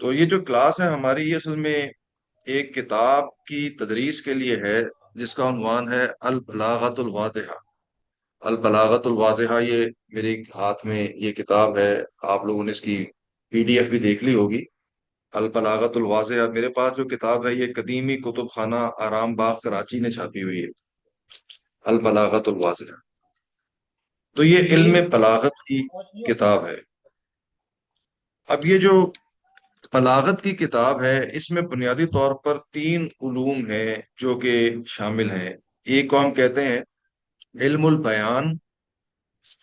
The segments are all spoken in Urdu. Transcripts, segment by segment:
تو یہ جو کلاس ہے ہماری، یہ اصل میں ایک کتاب کی تدریس کے لیے ہے، جس کا عنوان ہے البلاغت الواضحہ۔ البلاغت الواضحہ، یہ میرے ہاتھ میں یہ کتاب ہے۔ آپ لوگوں نے اس کی PDF بھی دیکھ لی ہوگی۔ البلاغت الواضحہ، میرے پاس جو کتاب ہے یہ قدیمی کتب خانہ آرام باغ کراچی نے چھاپی ہوئی ہے، البلاغت الواضحہ۔ تو یہ علم بلاغت کی کتاب ہے۔ اب یہ جو بلاغت کی کتاب ہے، اس میں بنیادی طور پر تین علوم ہیں جو کہ شامل ہیں۔ ایک کو ہم کہتے ہیں علم البیان،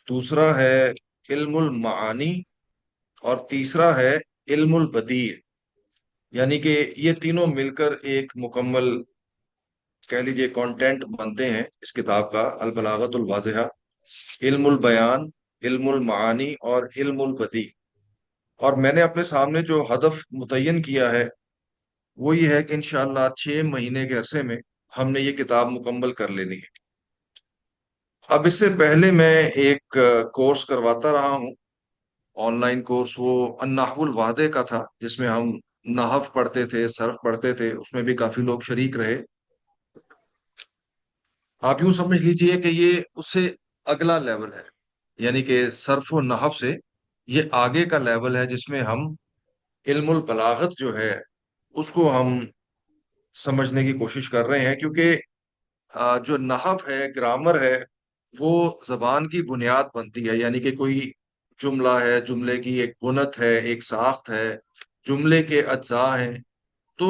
دوسرا ہے علم المعانی، اور تیسرا ہے علم البدیع۔ یعنی کہ یہ تینوں مل کر ایک مکمل، کہہ لیجئے، کانٹینٹ بنتے ہیں اس کتاب کا، البلاغت الواضحہ۔ علم البیان، علم المعانی اور علم البدیع۔ اور میں نے اپنے سامنے جو ہدف متعین کیا ہے وہ یہ ہے کہ انشاءاللہ 6 مہینے کے عرصے میں ہم نے یہ کتاب مکمل کر لینی ہے۔ اب اس سے پہلے میں ایک کورس کرواتا رہا ہوں، آن لائن کورس، وہ النحو الواضح کا تھا، جس میں ہم نحو پڑھتے تھے، صرف پڑھتے تھے، اس میں بھی کافی لوگ شریک رہے۔ آپ یوں سمجھ لیجئے کہ یہ اس سے اگلا لیول ہے، یعنی کہ صرف و نحو سے یہ آگے کا لیول ہے، جس میں ہم علم البلاغت جو ہے اس کو ہم سمجھنے کی کوشش کر رہے ہیں، کیونکہ جو نحو ہے، گرامر ہے، وہ زبان کی بنیاد بنتی ہے۔ یعنی کہ کوئی جملہ ہے، جملے کی ایک بنت ہے، ایک ساخت ہے، جملے کے اجزاء ہیں۔ تو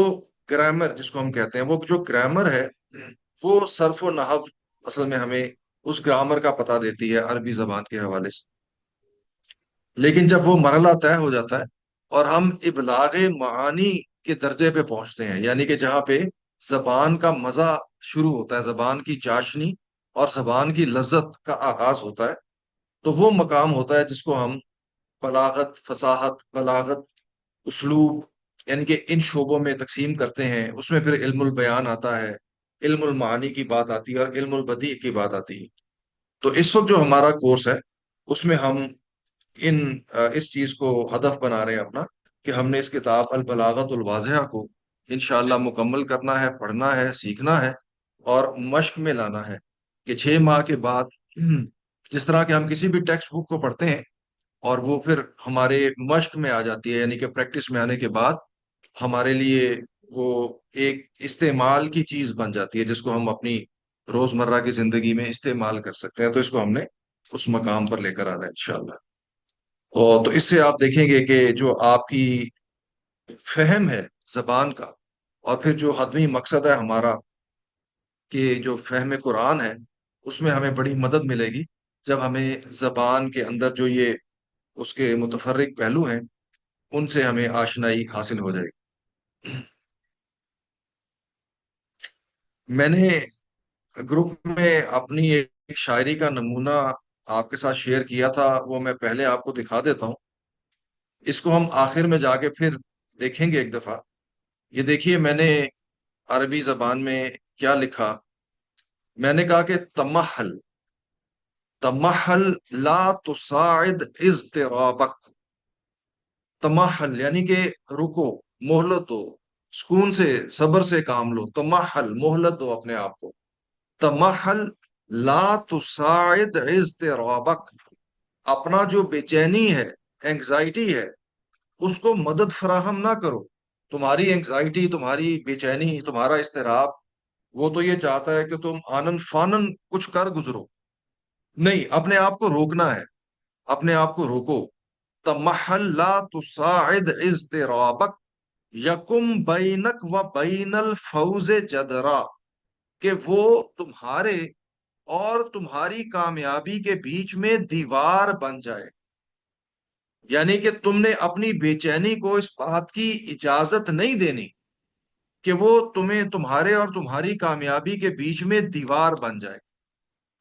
گرامر جس کو ہم کہتے ہیں، وہ جو گرامر ہے وہ صرف و نحو اصل میں ہمیں اس گرامر کا پتہ دیتی ہے عربی زبان کے حوالے سے۔ لیکن جب وہ مرحلہ طے ہو جاتا ہے اور ہم ابلاغ معانی کے درجے پہ پہنچتے ہیں، یعنی کہ جہاں پہ زبان کا مزہ شروع ہوتا ہے، زبان کی چاشنی اور زبان کی لذت کا آغاز ہوتا ہے، تو وہ مقام ہوتا ہے جس کو ہم بلاغت، فصاحت، بلاغت، اسلوب، یعنی کہ ان شعبوں میں تقسیم کرتے ہیں۔ اس میں پھر علم البیان آتا ہے، علم المعانی کی بات آتی ہے، اور علم البدیع کی بات آتی ہے۔ تو اس وقت جو ہمارا کورس ہے اس میں ہم ان اس چیز کو ہدف بنا رہے ہیں اپنا، کہ ہم نے اس کتاب البلاغت الواضحہ کو انشاءاللہ مکمل کرنا ہے، پڑھنا ہے، سیکھنا ہے، اور مشق میں لانا ہے، کہ 6 ماہ کے بعد جس طرح کہ ہم کسی بھی ٹیکسٹ بک کو پڑھتے ہیں اور وہ پھر ہمارے مشق میں آ جاتی ہے، یعنی کہ پریکٹس میں آنے کے بعد ہمارے لیے وہ ایک استعمال کی چیز بن جاتی ہے، جس کو ہم اپنی روزمرہ کی زندگی میں استعمال کر سکتے ہیں۔ تو اس کو ہم نے اس مقام پر لے کر آنا ہے انشاءاللہ۔ تو اس سے آپ دیکھیں گے کہ جو آپ کی فہم ہے زبان کا، اور پھر جو حتمی مقصد ہے ہمارا کہ جو فہم قرآن ہے، اس میں ہمیں بڑی مدد ملے گی، جب ہمیں زبان کے اندر جو یہ اس کے متفرق پہلو ہیں ان سے ہمیں آشنائی حاصل ہو جائے گی۔ میں نے گروپ میں اپنی ایک شاعری کا نمونہ آپ کے ساتھ شیئر کیا تھا، وہ میں پہلے آپ کو دکھا دیتا ہوں۔ اس کو ہم آخر میں جا کے پھر دیکھیں گے ایک دفعہ۔ یہ دیکھیے، میں نے عربی زبان میں کیا لکھا۔ میں نے کہا کہ تمحل، تمحل لا تصاعد اضطرابک۔ تمحل یعنی کہ رکو، مہلت دو، سکون سے، صبر سے کام لو۔ تمحل، مہلت دو اپنے آپ کو۔ تمحل لا تصاعد اضطرابک، اپنا جو بے چینی ہے، اینگزائٹی ہے، اس کو مدد فراہم نہ کرو۔ تمہاری اینگزائٹی، تمہاری بے چینی، تمہارا اضطراب، وہ تو یہ چاہتا ہے کہ تم آنن فانن کچھ کر گزرو۔ نہیں، اپنے آپ کو روکنا ہے، اپنے آپ کو روکو۔ تمحل لا تصاعد اضطرابک، یکم بینک و بین الفوز جدرا، کہ وہ تمہارے اور تمہاری کامیابی کے بیچ میں دیوار بن جائے۔ یعنی کہ تم نے اپنی بے چینی کو اس بات کی اجازت نہیں دینی کہ وہ تمہیں، تمہارے اور تمہاری کامیابی کے بیچ میں دیوار بن جائے۔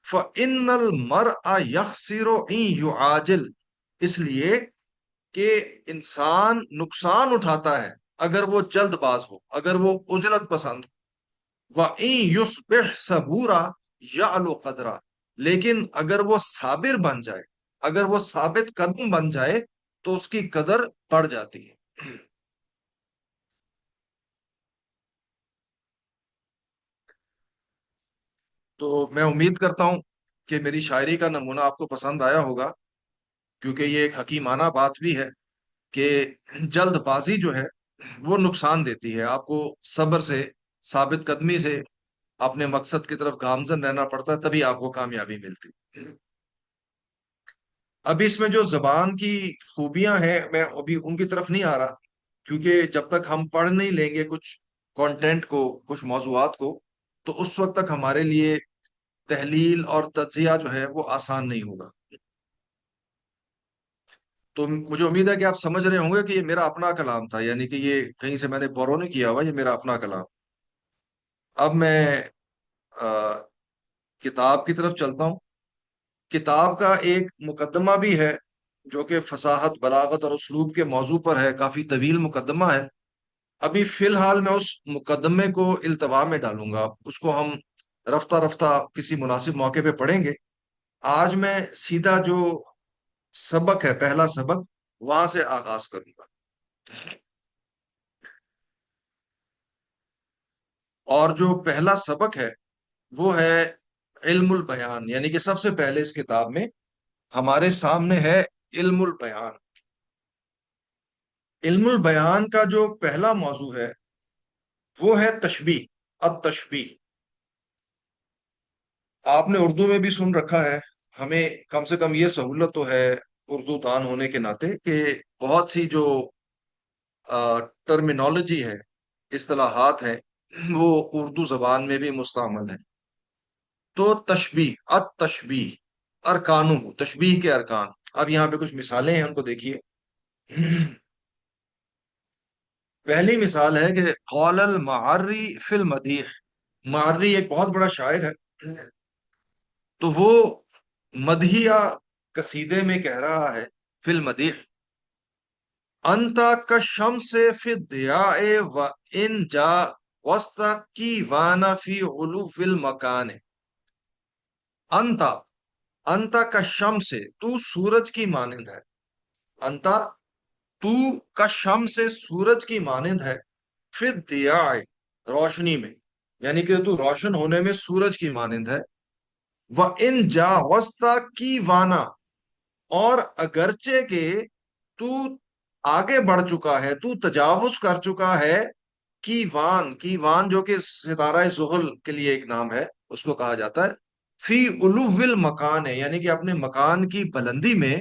فَإِنَّ الْمَرْءَ يَخْسِرُ إِن يُعَاجِلْ، اس لیے کہ انسان نقصان اٹھاتا ہے اگر وہ جلد باز ہو، اگر وہ عجلت پسند ہو۔ وَإِن يُصْبِحْ صَبُورًا يَعْلُ قَدْرًا، لیکن اگر وہ صابر بن جائے، اگر وہ ثابت قدم بن جائے، تو اس کی قدر بڑھ جاتی ہے۔ تو میں امید کرتا ہوں کہ میری شاعری کا نمونہ آپ کو پسند آیا ہوگا، کیونکہ یہ ایک حکیمانہ بات بھی ہے کہ جلد بازی جو ہے وہ نقصان دیتی ہے آپ کو۔ صبر سے، ثابت قدمی سے اپنے مقصد کی طرف گامزن رہنا پڑتا ہے، تبھی آپ کو کامیابی ملتی۔ ابھی اس میں جو زبان کی خوبیاں ہیں، میں ابھی ان کی طرف نہیں آ رہا، کیونکہ جب تک ہم پڑھ نہیں لیں گے کچھ کانٹینٹ کو، کچھ موضوعات کو، تو اس وقت تک ہمارے لیے تحلیل اور تجزیہ جو ہے وہ آسان نہیں ہوگا۔ تو مجھے امید ہے کہ آپ سمجھ رہے ہوں گے کہ یہ میرا اپنا کلام تھا، یعنی کہ یہ کہیں سے میں نے بورو نہیں کیا ہوا، یہ میرا اپنا کلام۔ اب میں آ، کتاب کی طرف چلتا ہوں۔ کتاب کا ایک مقدمہ بھی ہے جو کہ فصاحت، بلاغت اور اسلوب کے موضوع پر ہے، کافی طویل مقدمہ ہے۔ ابھی فی الحال میں اس مقدمے کو التوا میں ڈالوں گا، اس کو ہم رفتہ رفتہ کسی مناسب موقع پہ پڑھیں گے۔ آج میں سیدھا جو سبق ہے، پہلا سبق، وہاں سے آغاز کروں گا۔ اور جو پہلا سبق ہے وہ ہے علم البیان، یعنی کہ سب سے پہلے اس کتاب میں ہمارے سامنے ہے علم البیان۔ علم البیان کا جو پہلا موضوع ہے وہ ہے تشبیہ، التشبیہ۔ آپ نے اردو میں بھی سن رکھا ہے، ہمیں کم سے کم یہ سہولت تو ہے اردو دان ہونے کے ناطے کہ بہت سی جو ٹرمینالوجی ہے، اصطلاحات ہیں، وہ اردو زبان میں بھی مستعمل ہے۔ تو تشبیہ، التشبیہ، ارکانہ، تشبیہ کے ارکان۔ اب یہاں پہ کچھ مثالیں ہیں، ان کو دیکھیے۔ پہلی مثال ہے کہ قول المعری فی المدیح۔ معری ایک بہت بڑا شاعر ہے، تو وہ مدحیہ قصیدے میں کہہ رہا ہے، فی المدیح، انت کالشمس فی الضیاء و ان جا وسط کی وانا فی علو المکان۔ انت، انت کالشمس، تو سورج کی مانند ہے۔ انت، تو کالشمس، سورج کی مانند ہے، فی الضیاء، روشنی میں، یعنی کہ تو روشن ہونے میں سورج کی مانند ہے، وہ ان جا وسطی کی وانا، اور اگرچہ کہ تو آگے بڑھ چکا ہے، تو تجاوز کر چکا ہے، کیوان، کیوان جو کہ ستارہ زحل کے لیے ایک نام ہے، اس کو کہا جاتا ہے، فی علو المکان ہے، یعنی کہ اپنے مکان کی بلندی میں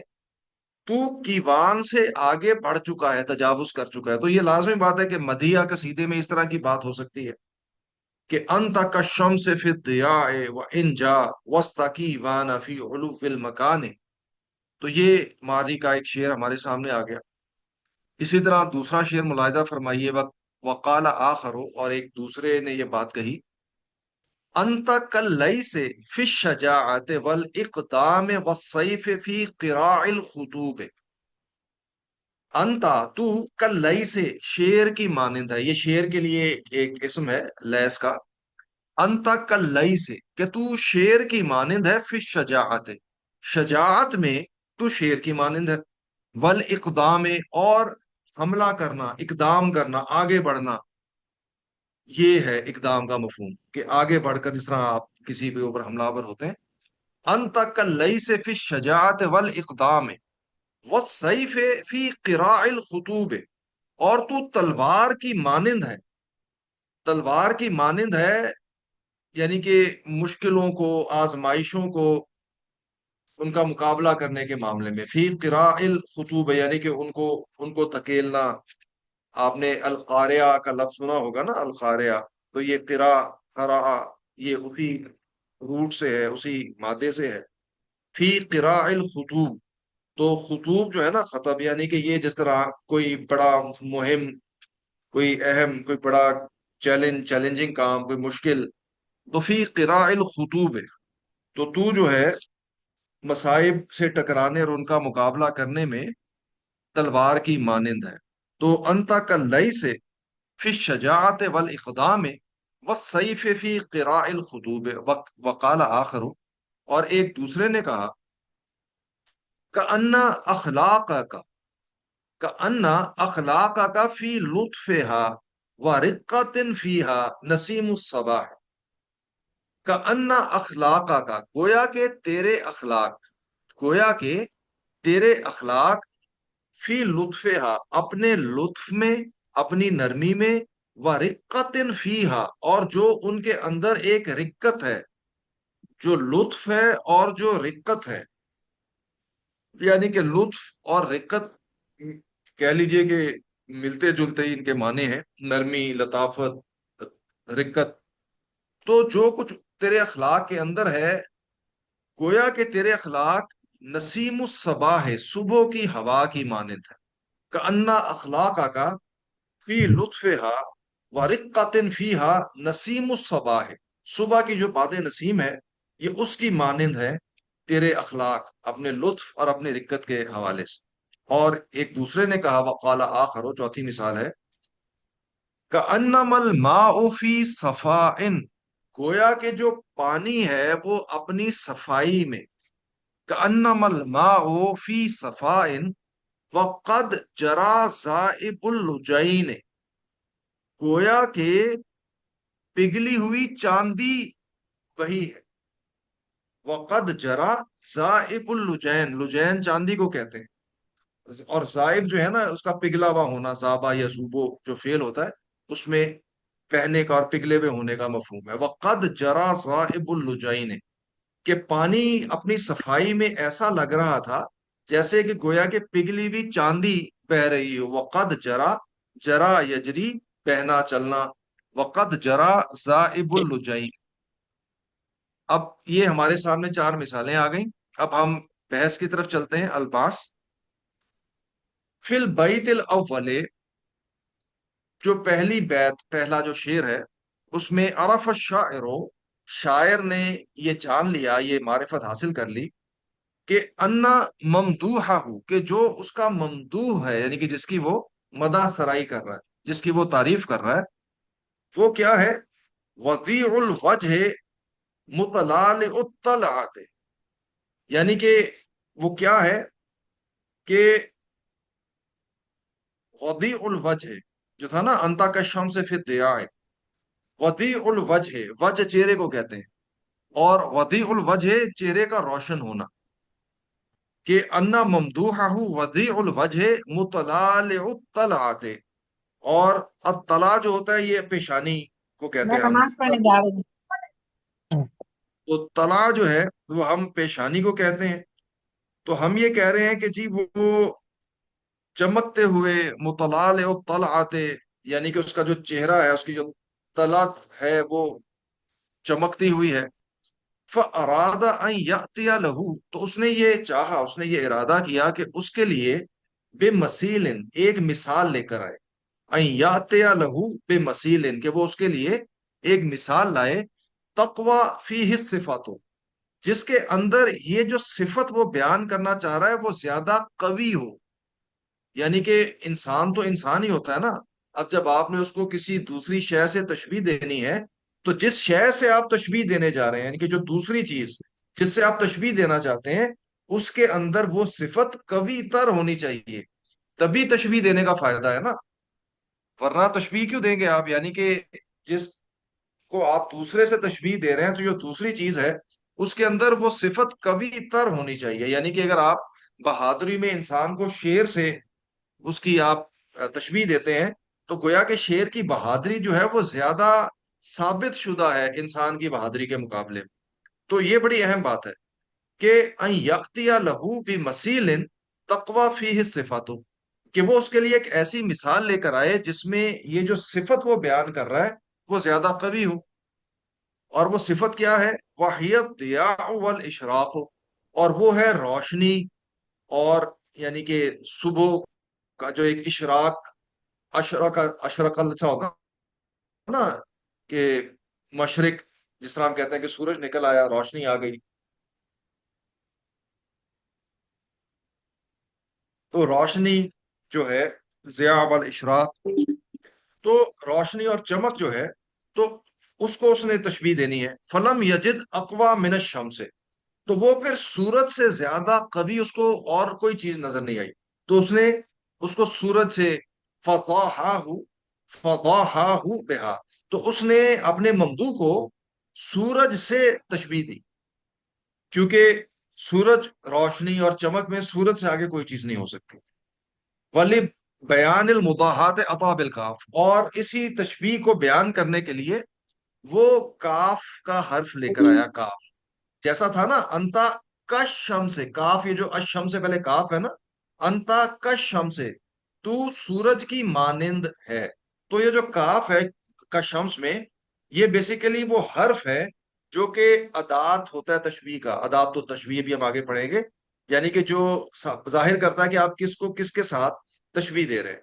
تو کیوان سے آگے بڑھ چکا ہے، تجاوز کر چکا ہے۔ تو یہ لازمی بات ہے کہ مدیح قصیدے میں اس طرح کی بات ہو سکتی ہے کہ انت کالشمس فی الضیاء و ان جا وسط کیوان فی علو المکان۔ تو یہ ماری کا ایک شعر ہمارے سامنے آ گیا۔ اسی طرح دوسرا شعر ملاحظہ فرمائیے، وقت وقال آخر، اور ایک دوسرے نے یہ بات کہی، انت کاللیث فی الشجاعۃ والاقدام والسیف فی قراع الخطوب۔ انتا، تو، کاللیث، شیر کی مانند ہے۔ یہ شیر کے لیے ایک اسم ہے لیس کا۔ انتا کاللیث، کہ تو شیر کی مانند ہے، فی الشجاعۃ، شجاعت میں تو شیر کی مانند ہے، والاقدام، اور حملہ کرنا، اقدام کرنا، آگے بڑھنا، یہ ہے اقدام کا مفہوم، کہ آگے بڑھ کر جس طرح آپ کسی کے اوپر حملہ آور ہوتے ہیں۔ انت کاللیث فی الشجاعت والاقدام والسیف فی قراع الخطوب، اور تو تلوار کی مانند ہے، تلوار کی مانند ہے، یعنی کہ مشکلوں کو، آزمائشوں کو، ان کا مقابلہ کرنے کے معاملے میں، فی قراء الخطوب، یعنی کہ ان کو دھکیلنا۔ آپ نے القاریہ کا لفظ سنا ہوگا نا، القاریہ، تو یہ قرا، یہ اسی روٹ سے ہے، اسی مادے سے ہے، فی قراء الخطوب۔ تو خطوب جو ہے نا، خطب، یعنی کہ یہ جس طرح کوئی بڑا مہم، کوئی اہم، کوئی بڑا چیلنجنگ کام، کوئی مشکل، تو فی قراء الخطوب ہے، تو جو ہے مصائب سے ٹکرانے اور ان کا مقابلہ کرنے میں تلوار کی مانند ہے۔ تو انت کاللیث فی الشجاعت والاقدام والسیف فی قراء الخطوب، وقال آخر، اور ایک دوسرے نے کہا، کأن اخلاقک، کأن اخلاقک فی لطفها ورقۃ فیہا نسیم الصباح۔ کأن اخلاق کا، گویا کہ تیرے اخلاق، گویا کہ تیرے اخلاق فی لطفہا، اپنے لطف میں، اپنی نرمی میں، و رقت فیہا، اور جو ان کے اندر ایک رقت ہے، جو لطف ہے اور جو رقت ہے، یعنی کہ لطف اور رقت کہہ لیجئے کہ ملتے جلتے ہی ان کے معنی ہیں، نرمی، لطافت، رقت۔ تو جو کچھ تیرے اخلاق کے اندر ہے، گویا کہ تیرے اخلاق نسیم الصبا ہے، صبح کی ہوا کی مانند ہے۔ کأن اخلاق کا فی لطفہا ورقۃ فیہا نسیم الصبا ہے، صبح کی جو باد نسیم ہے یہ اس کی مانند ہے تیرے اخلاق، اپنے لطف اور اپنے رقت کے حوالے سے۔ اور ایک دوسرے نے کہا وقال آخر، چوتھی مثال ہے کأنما الماء فی صفاء، گویا کہ جو پانی ہے وہ اپنی صفائی میں، کأنما الماء فی صفاء وقد جرى ذائب اللجین، گویا کہ پگھلی ہوئی چاندی وہی ہے۔ وقد جرى ذائب اللجین، لجین چاندی کو کہتے ہیں، اور زائب جو ہے نا اس کا پگھلا ہوا ہونا، زابا یا زوبو جو فعل ہوتا ہے اس میں پہنے کا اور پگھلے ہوئے ہونے کا مفہوم ہے۔ وقد جرى ذائب اللجین، کہ پانی اپنی صفائی میں ایسا لگ رہا تھا جیسے کہ گویا کہ پگھلی ہوئی چاندی بہ رہی ہو۔ وقد جرا، جرا یجری، بہنا چلنا، وقد جرا ذائب اللجین۔ اب یہ ہمارے سامنے چار مثالیں آ گئیں، اب ہم بحث کی طرف چلتے ہیں۔ الباس فی البیت الاول، جو پہلی بیت، پہلا جو شعر ہے اس میں عرف الشاعر، شاعر نے یہ جان لیا، یہ معرفت حاصل کر لی کہ انا ممدوحہ، کہ جو اس کا ممدوح ہے، یعنی کہ جس کی وہ مدح سرائی کر رہا ہے، جس کی وہ تعریف کر رہا ہے، وہ کیا ہے؟ وضیع الوجہ متلال الطلعات، یعنی کہ وہ کیا ہے کہ وضیع الوجہ جو تھا نا، انتا کا شمس فی الضیاء، وضیع الوجہ، وجہ چہرے کو کہتے ہیں، اور وضیع الوجہ چہرے کا روشن ہونا، کہ انا ممدوحہ وضیع الوجہ متلالع الطلعات، اور اطلاع جو ہوتا ہے یہ پیشانی کو کہتے میں ہیں ہم، نماز پڑھنے جا رہی ہوں۔ تو طلع جو ہے وہ ہم پیشانی کو کہتے ہیں۔ تو ہم یہ کہہ رہے ہیں کہ جی وہ چمکتے ہوئے، متلالع الطلعات، یعنی کہ اس کا جو چہرہ ہے، اس کی جو طلعت ہے وہ چمکتی ہوئی ہے۔ فَأَرَادَ أَن يَأْتِيَ لَهُ، تو اس نے یہ چاہا، اس نے یہ ارادہ کیا کہ اس کے لیے بے مسیلن، ایک مثال لے کر آئے، أَن يَأْتِيَ لَهُ بے مسیلن، کہ وہ اس کے لیے ایک مثال لائے، تقوی فیہ الصفات، جس کے اندر یہ جو صفت وہ بیان کرنا چاہ رہا ہے وہ زیادہ قوی ہو۔ یعنی کہ انسان تو انسان ہی ہوتا ہے نا، اب جب آپ نے اس کو کسی دوسری شے سے تشبیہ دینی ہے، تو جس شے سے آپ تشبیہ دینے جا رہے ہیں، یعنی کہ جو دوسری چیز جس سے آپ تشبیہ دینا چاہتے ہیں، اس کے اندر وہ صفت قوی تر ہونی چاہیے، تبھی تشبیہ دینے کا فائدہ ہے نا، ورنہ تشبیہ کیوں دیں گے آپ؟ یعنی کہ جس کو آپ دوسرے سے تشبیہ دے رہے ہیں تو جو دوسری چیز ہے اس کے اندر وہ صفت قوی تر ہونی چاہیے۔ یعنی کہ اگر آپ بہادری میں انسان کو شیر سے اس کی آپ تشبیہ دیتے ہیں، تو گویا کہ شیر کی بہادری جو ہے وہ زیادہ ثابت شدہ ہے انسان کی بہادری کے مقابلے میں۔ تو یہ بڑی اہم بات ہے کہ ان یقتیا لہو بمثیل تقوی فیہ الصفات، کہ وہ اس کے لیے ایک ایسی مثال لے کر آئے جس میں یہ جو صفت وہ بیان کر رہا ہے وہ زیادہ قوی ہو۔ اور وہ صفت کیا ہے؟ وحی الضیاء والاشراق، اور وہ ہے روشنی، اور یعنی کہ صبح کا جو ایک اشراق، اشرق اچھا ہوگا نا، کہ مشرق، جس طرح ہم کہتے ہیں کہ سورج نکل آیا، روشنی آ گئی، تو روشنی جو ہے ضیاء والاشراق، تو روشنی اور چمک جو ہے، تو اس کو اس نے تشبیہ دینی ہے۔ فلم یجد اقوا من الشمس، تو وہ پھر سورج سے زیادہ قوی اس کو اور کوئی چیز نظر نہیں آئی، تو اس نے اس کو سورج سے فضاحہ، فضاحہ بہا، تو اس نے اپنے ممدوح کو سورج سے تشبیہ دی، کیونکہ سورج روشنی اور چمک میں سورج سے آگے کوئی چیز نہیں ہو سکتی. ولی بیان المداحات عطا بالکاف، اور اسی تشبیہ کو بیان کرنے کے لیے وہ کاف کا حرف لے کر آیا. کاف جیسا تھا نا، انتا کشم سے، کاف یہ جو اشم سے پہلے کاف ہے نا، انتا کشم سے، تو سورج کی مانند ہے. تو یہ جو کاف ہے کشمس میں، یہ بیسیکلی وہ حرف ہے جو کہ ادات ہوتا ہے تشبیہ کا. ادات تو تشبیہ بھی ہم آگے پڑھیں گے، یعنی کہ جو ظاہر کرتا ہے کہ آپ کس کو کس کے ساتھ تشبیہ دے رہے ہیں.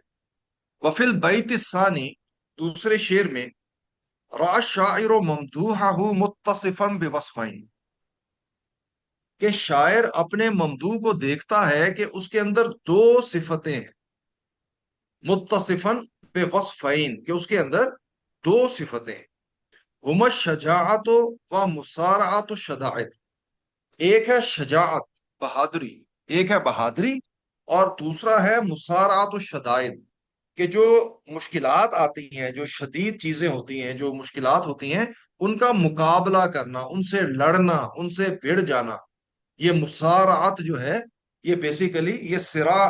وفل بیت الثانی، دوسرے شعر میں، را الشاعر ممدوحہ متصفا بوصفین، کہ شاعر اپنے ممدوح کو دیکھتا ہے کہ اس کے اندر دو صفتیں ہیں. متصفا بوصفین، کہ اس کے اندر دو صفتیں ہیں. ہما الشجاعت و مسارعت الشدائد، ایک ہے شجاعت بہادری، ایک ہے بہادری، اور دوسرا ہے مسارعت الشدائد، کہ جو مشکلات آتی ہیں، جو شدید چیزیں ہوتی ہیں، جو مشکلات ہوتی ہیں، ان کا مقابلہ کرنا، ان سے لڑنا، ان سے بھڑ جانا. یہ مسارعت جو ہے، یہ بیسیکلی یہ صراع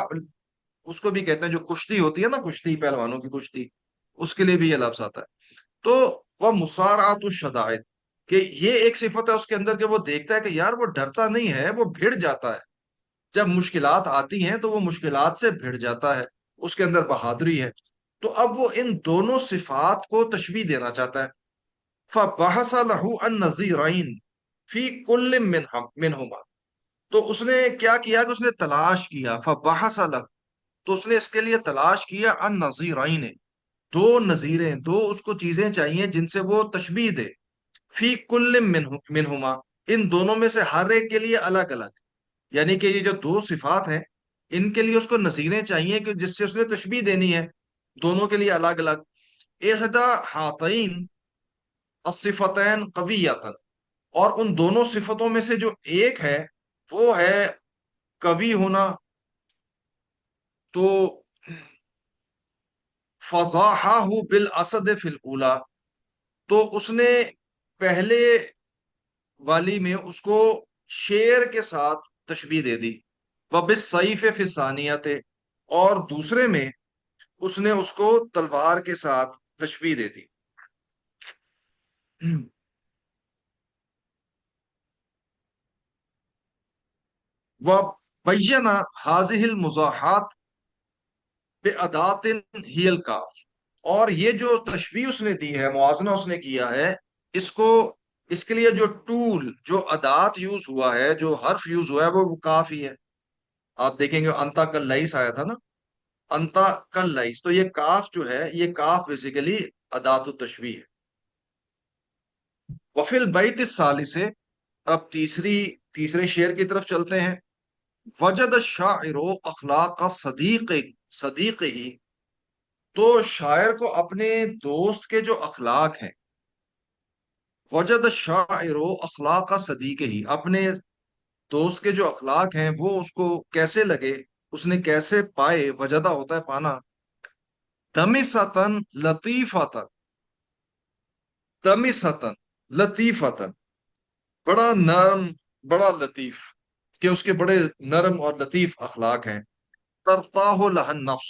اس کو بھی کہتے ہیں. جو کشتی ہوتی ہے نا، کشتی پہلوانوں کی کشتی، اس کے لیے بھی یہ لفظ آتا ہے. تو وہ مسارعت الشدائد، کہ یہ ایک صفت ہے اس کے اندر کہ وہ دیکھتا ہے کہ یار وہ ڈرتا نہیں ہے، وہ بھیڑ جاتا ہے. جب مشکلات آتی ہیں تو وہ مشکلات سے بھیڑ جاتا ہے، اس کے اندر بہادری ہے. تو اب وہ ان دونوں صفات کو تشبیہ دینا چاہتا ہے. فَبَحَثَ لَهُ النَّظِيرَيْن فِي كُلٍّ مِّنْهُمَا، تو اس نے کیا کیا کہ اس نے تلاش کیا. فَبَحَثَ لَهُ، تو اس نے اس کے لیے تلاش کیا النَّظِيرَيْن، دو نظیریں، دو اس کو چیزیں چاہیے جن سے وہ تشبیہ دے. فی کل منہما، ان دونوں میں سے ہر ایک کے لیے الگ الگ، یعنی کہ یہ جو دو صفات ہیں، ان کے لیے اس کو نظیریں چاہیے کہ جس سے اس نے تشبیہ دینی ہے، دونوں کے لیے الگ الگ. احدى ہاتین الصفتین قویۃ، اور ان دونوں صفتوں میں سے جو ایک ہے وہ ہے قوی ہونا. تو فضاحہ بالاسد فی الاولی، تو اس نے پہلے والی میں اس کو شیر کے ساتھ تشبیہ دے دی. وبالسیف فی الثانیۃ، اور دوسرے میں اس نے اس کو تلوار کے ساتھ تشبیہ دے دی. وبین هذه المزاحات بأدات ہی الکاف، اور یہ جو تشبیہ اس نے دی ہے، موازنہ اس نے کیا ہے، اس کو، اس کے لیے جو ٹول، جو ادات یوز ہوا ہے، جو حرف یوز ہوا ہے، وہ کاف ہی ہے. آپ دیکھیں گے انتا کل لئیس آیا تھا نا، انتا کل لئیس، تو یہ کاف جو ہے، یہ کاف بیسیکلی ادات التشبیہ ہے. وفی البیت الثالث، اب تیسرے شعر کی طرف چلتے ہیں. وجد الشاعر اخلاق صدیق ہی، تو شاعر کو اپنے دوست کے جو اخلاق ہیں، وجد الشاعر اخلاق صدیق ہی، اپنے دوست کے جو اخلاق ہیں وہ اس کو کیسے لگے، اس نے کیسے پائے. وجدہ ہوتا ہے پانا. دمستن لطیفتن، دمستن لطیفتن، بڑا نرم، بڑا لطیف، کہ اس کے بڑے نرم اور لطیف اخلاق ہیں. ترتاح لہ النفس،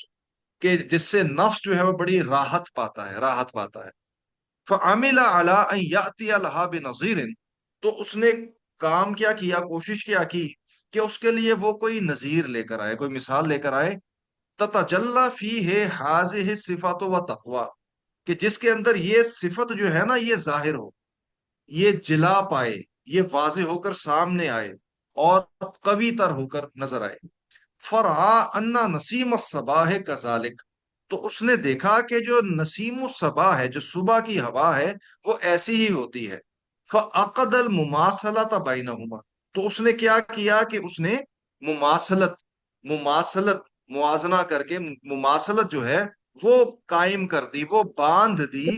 کہ جس سے نفس جو ہے وہ بڑی راحت پاتا ہے، راحت پاتا ہے. فعمل علی ان یاتی لہا بنظیر، تو اس نے کام کیا کوشش کیا کی کہ اس کے لیے وہ کوئی نظیر لے کر آئے، کوئی مثال لے کر آئے. تتجلی فیہ ہذہ الصفات و تقوی، کہ جس کے اندر یہ صفت جو ہے نا، یہ ظاہر ہو، یہ جلا پائے، یہ واضح ہو کر سامنے آئے، اور قوی تر ہو کر نظر آئے. فرعا انا نسیم الصباح کذالک، تو اس نے دیکھا کہ جو نسیم الصبا ہے، جو صبح کی ہوا ہے، وہ ایسی ہی ہوتی ہے. فعقد المماثلۃ بینہما، تو اس نے کیا کیا کہ اس نے مماثلت، مماثلت موازنہ کر کے مماثلت جو ہے وہ قائم کر دی، وہ باندھ دی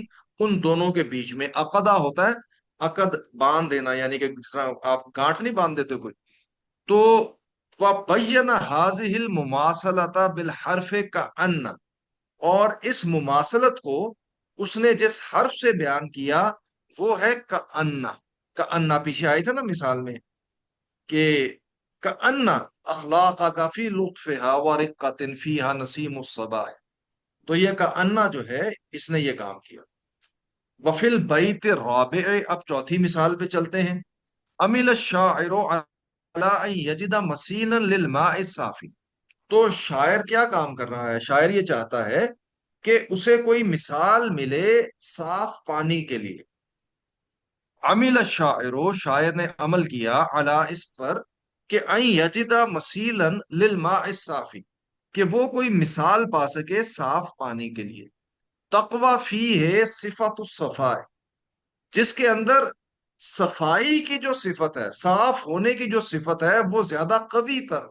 ان دونوں کے بیچ میں. عقدہ ہوتا ہے، عقد باندھ دینا، یعنی کہ جس طرح آپ گانٹھ نہیں باندھ دیتے کوئی. تو وَبَيَّنَ هَذِهِ الْمُمَاثَلَةَ بِالْحَرْفِ كَأَنَّ، اور اس مماثلت کو اس نے جس حرف سے بیان کیا، وہ ہے کأنہ. کأنہ پیچھے آئی تھا نا مثال میں کہ کأنہ اخلاق کا فی لطفها ورقۃ فیہا نسیم الصباح. تو یہ کأنہ جو ہے اس نے یہ کام کیا. وفی البیت الرابع، اب چوتھی مثال پہ چلتے ہیں. عمل الشاعر علی ان یجد مسیلا للماء الصافی. تو شاعر کیا کام کر رہا ہے؟ شاعر یہ چاہتا ہے کہ اسے کوئی مثال ملے صاف پانی کے لیے. عمل الشاعر، شاعر نے عمل کیا، علی اس پر، کہ ان یجد مسیلا للماء الصافی، کہ وہ کوئی مثال پا سکے صاف پانی کے لیے. تقوی فی ہے صفت الصفاء، جس کے اندر صفائی کی جو صفت ہے، صاف ہونے کی جو صفت ہے، وہ زیادہ قوی تر.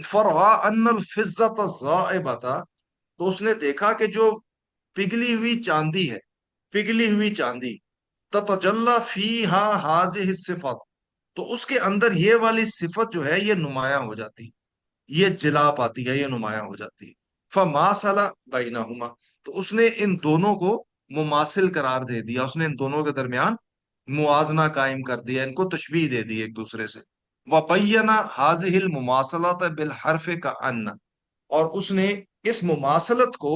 فرعا ان الفضت الزائبۃ، تو اس نے دیکھا کہ جو پگھلی ہوئی چاندی ہے، پگھلی ہوئی چاندی، تتجلی فیہا ہذہ الصفات، تو اس کے اندر یہ والی صفت جو ہے یہ نمایاں ہو جاتی، یہ جلا پاتی ہے، یہ نمایاں ہو جاتی ہے. فماثل بینہما، تو اس نے ان دونوں کو مماثل قرار دے دیا، اس نے ان دونوں کے درمیان موازنہ قائم کر دیا، ان کو تشبیہ دے دی ایک دوسرے سے. وَبَيَّنَ هَذِهِ الْمُمَاثَلَةَ بِالْحَرْفِ كَأَنَّ، اور اس نے اس مماثلت کو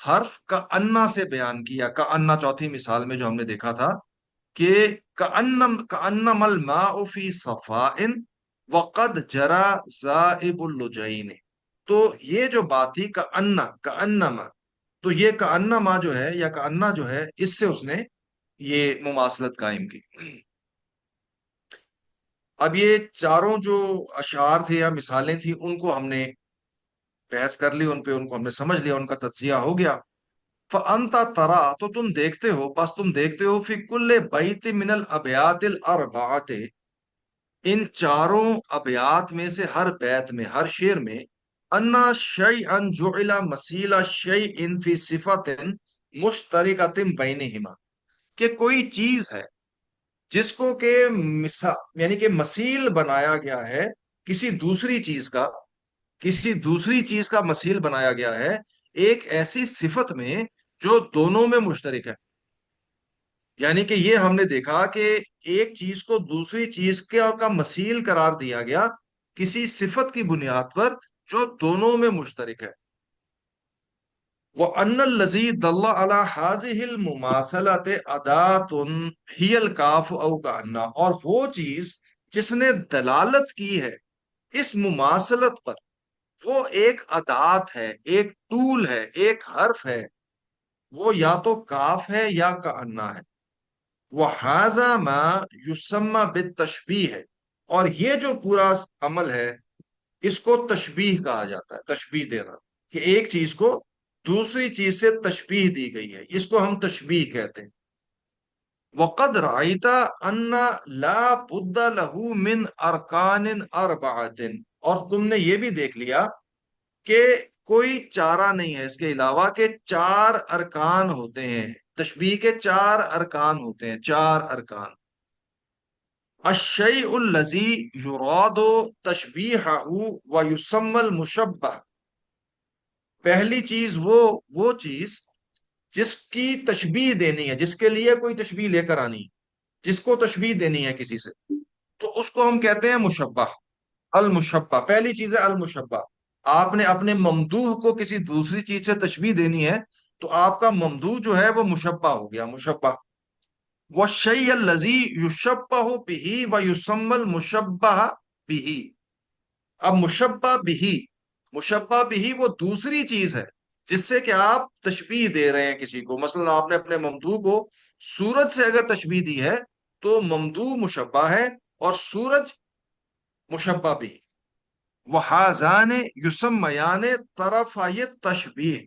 حرف کأنہ سے بیان کیا. کأنہ چوتھی مثال میں جو ہم نے دیکھا تھا کہ کأنما الماء فی صفاء وقد جرى ذائب اللجین. تو یہ جو بات تھی کأنما، تو یہ کأنما جو ہے یا کأنہ جو ہے، اس سے اس نے یہ مماثلت قائم کی. اب یہ چاروں جو اشعار تھے یا مثالیں تھیں ان کو ہم نے بحث کر لی، ان پہ ان کو ہم نے سمجھ لیا، ان کا تجزیہ ہو گیا. فَأَنْتَ تَرَى، تو تم دیکھتے ہو، بس تم دیکھتے ہو، فی کل بیت من الابیات الاربعات، ان چاروں ابیات میں سے ہر بیت میں، ہر شعر میں، انا شیئا جعل مسیل شیء فی صفت مشترکۃ بینہما، کہ کوئی چیز ہے جس کو کہ یعنی کہ مثیل بنایا گیا ہے کسی دوسری چیز کا، کسی دوسری چیز کا مثیل بنایا گیا ہے ایک ایسی صفت میں جو دونوں میں مشترک ہے. یعنی کہ یہ ہم نے دیکھا کہ ایک چیز کو دوسری چیز کا مثیل قرار دیا گیا کسی صفت کی بنیاد پر جو دونوں میں مشترک ہے. وَأَنَّ الَّذِي دَلَّ عَلَى هَذِهِ الْمُمَاثَلَةِ أَدَاةٌ هِيَ الْكَافُ أَوْ كَأَنَّ، اور وہ چیز جس نے دلالت کی ہے اس مماثلت پر، وہ ایک ادات ہے، ایک ٹول ہے، ایک حرف ہے، وہ یا تو کاف ہے یا کأنہ ہے. وَهَذَا مَا يُسَمَّى بِالتَّشْبِيهِ ہے، اور یہ جو پورا عمل ہے اس کو تشبیہ کہا جاتا ہے. تشبیہ دینا، کہ ایک چیز کو دوسری چیز سے تشبیہ دی گئی ہے، اس کو ہم تشبیہ کہتے ہیں. وَقَدْ رَأَيْتَ أَنَّ لَا بُدَّ لَهُ مِنْ أَرْكَانٍ أَرْبَعَةٍ، اور تم نے یہ بھی دیکھ لیا کہ کوئی چارہ نہیں ہے اس کے علاوہ کہ چار ارکان ہوتے ہیں. تشبیہ کے چار ارکان ہوتے ہیں، چار ارکان. الشیء الذی یراد تشبیہہ ویسمى المشبہ، پہلی چیز وہ چیز جس کی تشبیہ دینی ہے، جس کے لیے کوئی تشبیہ لے کر آنی ہے، جس کو تشبیہ دینی ہے کسی سے، تو اس کو ہم کہتے ہیں مشبہ. المشبہ پہلی چیز ہے المشبہ. آپ نے اپنے ممدوح کو کسی دوسری چیز سے تشبیہ دینی ہے تو آپ کا ممدوح جو ہے وہ مشبہ ہو گیا، مشبہ. والشیء الذی یشبہ بہ ویسمى المشبہ بہ. اب مشبہ بہ، مشبہ بہ وہ دوسری چیز ہے جس سے کہ آپ تشبیہ دے رہے ہیں کسی کو. مثلا آپ نے اپنے ممدوح کو سورج سے اگر تشبیہ دی ہے تو ممدوح مشبہ ہے اور سورج مشبہ بہ. وَهَذَانِ يُسَمَّيَانِ طَرَفَيِ التَّشْبِیہ،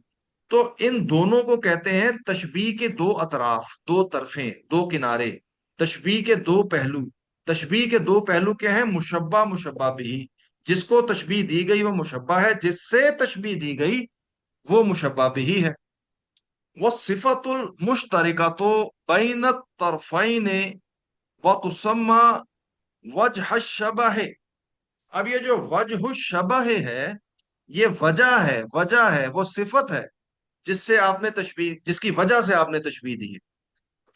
تو ان دونوں کو کہتے ہیں تشبیہ کے دو اطراف، دو طرفیں، دو کنارے، تشبیہ کے دو پہلو. تشبیہ کے دو پہلو کیا ہیں؟ مشبہ، مشبہ بھی. جس کو تشبیہ دی گئی وہ مشبہ ہے، جس سے تشبیہ دی گئی وہ مشبہ بھی ہے. وَالصِّفَةُ الْمُشْتَرِكَةُ بَيْنَ الطَّرْفَيْنِ وَتُسَمَّى وَجْهَ الشَّبَهِ. اب یہ جو وجہ الشبہ ہے، یہ وجہ ہے، وہ صفت ہے جس سے آپ نے تشبیہ، جس کی وجہ سے آپ نے تشبیہ دی ہے.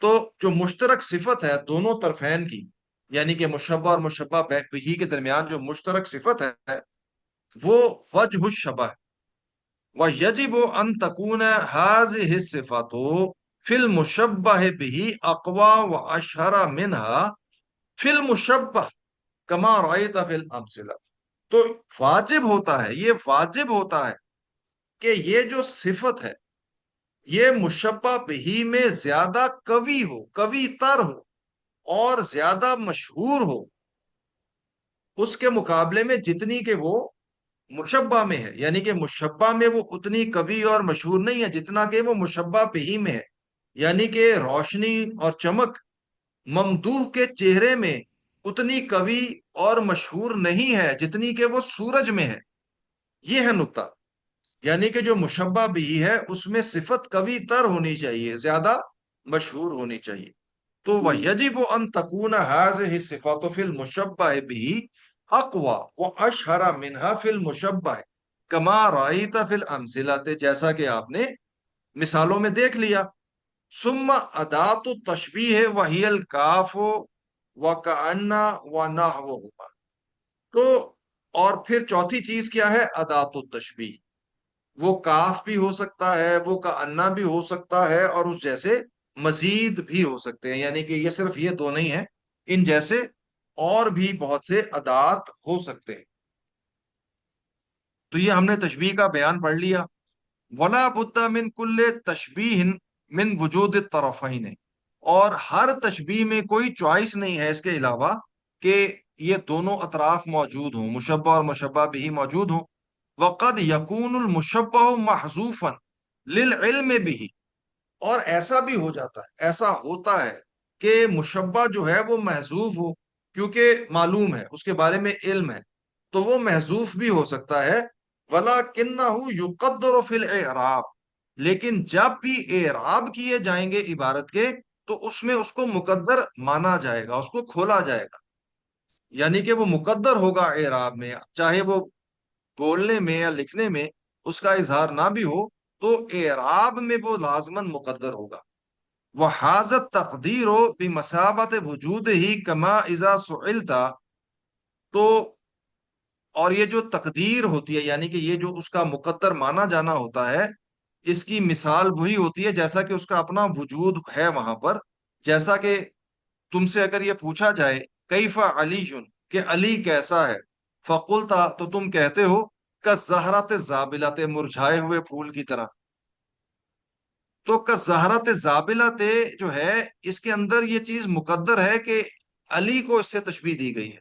تو جو مشترک صفت ہے دونوں طرفین کی، یعنی کہ مشبہ اور مشبہ بہ کے درمیان جو مشترک صفت ہے وہ وجہ الشبہ ہے۔ وَيَجِبُ أَن تَكُونَ هَذِهِ الصِّفَاتُ فِي الْمُشَبَّهِ بِهِ أَقْوَى وَأَشْهَرَ مِنْهَا فِي الْمُشَبَّهِ كَمَا رَأَيْتَ فِي الْأَمْثِلَةِ۔ تو واجب ہوتا ہے، یہ واجب ہوتا ہے کہ یہ جو صفت ہے یہ مشبہ بہی میں زیادہ قوی ہو، قوی تر ہو اور زیادہ مشہور ہو اس کے مقابلے میں جتنی کہ وہ مشبہ میں ہے، یعنی کہ مشبہ میں وہ اتنی قوی اور مشہور نہیں ہے جتنا کہ وہ مشبہ بہی میں ہے، یعنی کہ روشنی اور چمک ممدوح کے چہرے میں اتنی قوی اور مشہور نہیں ہے جتنی کہ وہ سورج میں ہے۔ یہ ہے نقطہ، یعنی کہ جو مشبہ بھی ہے اس میں صفت قوی تر ہونی چاہیے، زیادہ مشہور ہونی چاہیے۔ تو وَيَجِبُ أَن تَكُونَ هَذِهِ الصِّفَاتُ فِي الْمُشَبَّهِ بِهِ أَقْوَى وَأَشْهَرَ مِنْهَا فِي الْمُشَبَّهِ كَمَا رَأَيْتَ فِي الْأَمْثِلَةِ، جیسا کہ آپ نے مثالوں میں دیکھ لیا۔ ثُمَّ أَدَاةُ التَّشْبِيهِ وَهِيَ الْكَافُ وَكَأَنَّ وَنَحْوُهُمَا۔ تو اور پھر چوتھی چیز کیا ہے؟ ادات التشبیہ، وہ کاف بھی ہو سکتا ہے، وہ کا انا بھی ہو سکتا ہے، اور اس جیسے مزید بھی ہو سکتے ہیں، یعنی کہ یہ صرف یہ دو نہیں ہیں، ان جیسے اور بھی بہت سے ادات ہو سکتے ہیں۔ تو یہ ہم نے تشبیہ کا بیان پڑھ لیا۔ ولا بد من کل تشبیہ من وجود الطرفین، اور ہر تشبیہ میں کوئی چوائس نہیں ہے اس کے علاوہ کہ یہ دونوں اطراف موجود ہوں، مشبہ اور مشبہ بھی موجود ہوں۔ وقد یکون المشبہ محذوفا للعلم به، اور ایسا بھی ہو جاتا ہے، ایسا ہوتا ہے کہ مشبہ جو ہے وہ محذوف ہو کیونکہ معلوم ہے، اس کے بارے میں علم ہے، تو وہ محذوف بھی ہو سکتا ہے۔ وَلَكِنَّهُ يُقَدَّرُ فِي الْإِعْرَابِ، لیکن جب بھی اعراب کیے جائیں گے عبارت کے تو اس میں اس کو مقدر مانا جائے گا، اس کو کھولا جائے گا، یعنی کہ وہ مقدر ہوگا اعراب میں، چاہے وہ بولنے میں یا لکھنے میں اس کا اظہار نہ بھی ہو تو اعراب میں وہ لازماً مقدر ہوگا۔ وَحَاذَا التَّقْدِيرُ بِمَثَابَةِ وُجُودِهِ كَمَا إِذَا سُئِلْتَ، تو اور یہ جو تقدیر ہوتی ہے، یعنی کہ یہ جو اس کا مقدر مانا جانا ہوتا ہے، اس کی مثال وہی ہوتی ہے جیسا کہ اس کا اپنا وجود ہے وہاں پر۔ جیسا کہ تم سے اگر یہ پوچھا جائے کیف علی، کہ علی کیسا ہے، فقلتا، تو تم کہتے ہو کالزہرۃ الزابلۃ، مرجھائے ہوئے پھول کی طرح۔ تو کالزہرۃ الزابلۃ جو ہے اس کے اندر یہ چیز مقدر ہے کہ علی کو اس سے تشبیہ دی گئی ہے۔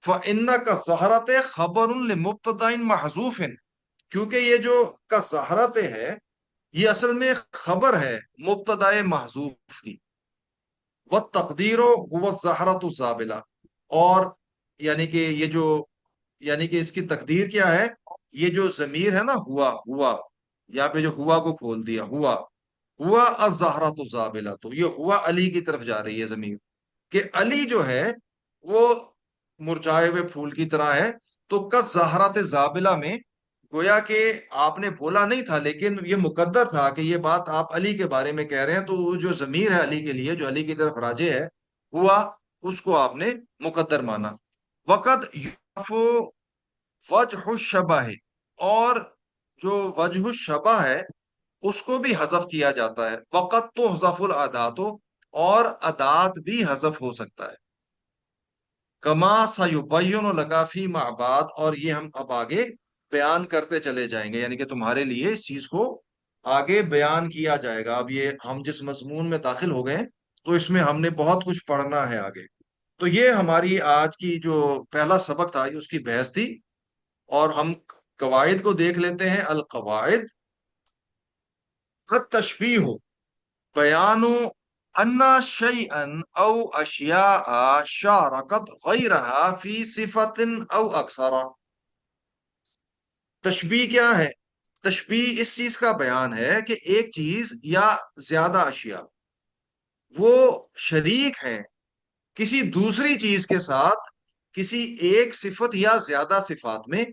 فَإِنَّ كَالزَّهْرَةِ خَبَرٌ لِمُبْتَدَإٍ مَحْذُوفٍ، کیونکہ یہ جو کالزہرۃ ہے یہ اصل میں خبر ہے مبتدأ محذوف کی۔ وَالتَّقْدِيرُ هُوَ الزَّهْرَةُ الزَّابِلَةُ، اور یعنی کہ یہ جو، یعنی کہ اس کی تقدیر کیا ہے، یہ جو ضمیر ہے نا، ہوا ہوا، یہاں پہ جو ہوا کو کھول دیا، ہوا ہوا الزہرۃ الزابلہ، تو یہ ہوا علی کی طرف جا رہی ہے ضمیر، کہ علی جو ہے وہ مرجھائے ہوئے پھول کی طرح ہے۔ تو کالزہرۃ الزابلہ میں گویا کہ آپ نے بولا نہیں تھا لیکن یہ مقدر تھا کہ یہ بات آپ علی کے بارے میں کہہ رہے ہیں، تو وہ جو ضمیر ہے علی کے لیے، جو علی کی طرف راجع ہے، ہوا، اس کو آپ نے مقدر مانا۔ وقت یعفو وجہ الشبہ، اور جو وجہ الشبہ ہے اس کو بھی حذف کیا جاتا ہے۔ وقت تحذف الادات، اور ادات بھی حذف ہو سکتا ہے۔ کما سیبین لک فیما بعد، اور یہ ہم اب آگے بیان کرتے چلے جائیں گے، یعنی کہ تمہارے لیے اس چیز کو آگے بیان کیا جائے گا۔ اب یہ ہم جس مضمون میں داخل ہو گئے تو اس میں ہم نے بہت کچھ پڑھنا ہے آگے۔ تو یہ ہماری آج کی جو پہلا سبق تھا اس کی بحث تھی، اور ہم قواعد کو دیکھ لیتے ہیں۔ القواعد، التشبیہ بیان ان شیئا او اشیاء شارکت غیرہا فی صفت او اکثر۔ تشبیہ کیا ہے؟ تشبیہ اس چیز کا بیان ہے کہ ایک چیز یا زیادہ اشیاء وہ شریک ہیں کسی دوسری چیز کے ساتھ کسی ایک صفت یا زیادہ صفات میں،